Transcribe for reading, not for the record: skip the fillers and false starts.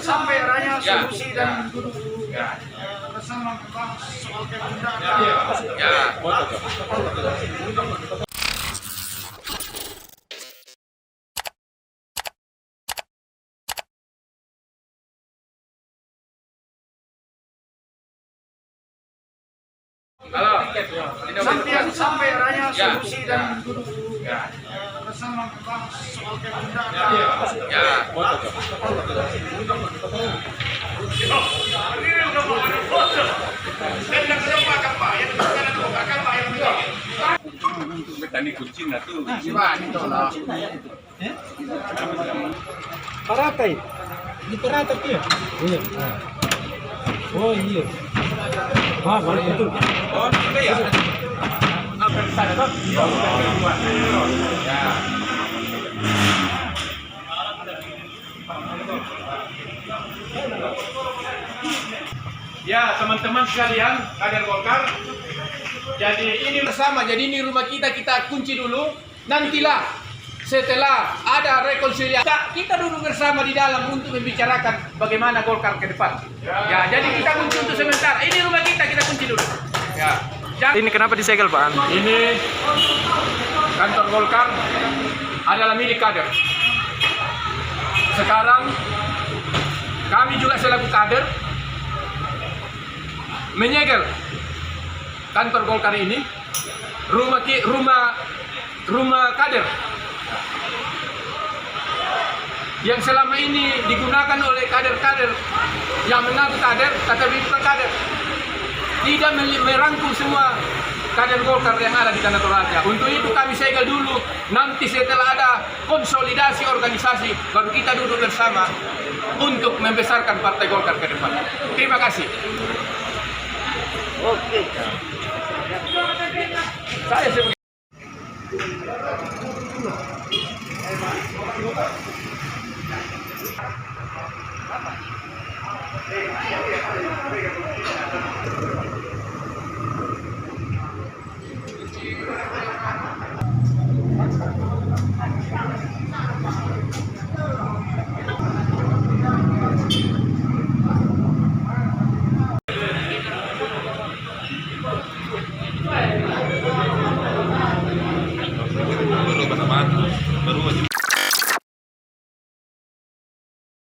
Sampai raya solusi dan duduk bersama membahas soal kegundahan. Halo. Sampai raya solusi dan duduk bersama membahas soal kegundahan. Petani kucing itu. Paratai. Di paratai dia. Iya. Oh iya. Ah, balik itu. Oh, ya. Apa di sana tuh? Ya. Ya, teman-teman sekalian, kader Golkar. Jadi ini bersama, jadi ini rumah kita kunci dulu. Nantilah setelah ada rekonsiliasi, kita duduk bersama di dalam untuk membicarakan bagaimana Golkar ke depan. Ya, jadi kita kunci untuk sementara. Ini rumah kita kunci dulu. Ya. Ini kenapa disegel, Pak? Ini kantor Golkar adalah milik kader. Sekarang kami juga selaku kader menyegel kantor Golkar ini, rumah kader yang selama ini digunakan oleh kader-kader yang mengaku kader, tetapi bukan kader, tidak merangkul semua kader Golkar yang ada di Tanah Toraja. Untuk itu kami segel dulu. Nanti setelah ada konsolidasi organisasi, baru kita duduk bersama untuk membesarkan Partai Golkar ke depan. Terima kasih. Oke. Saya sebagai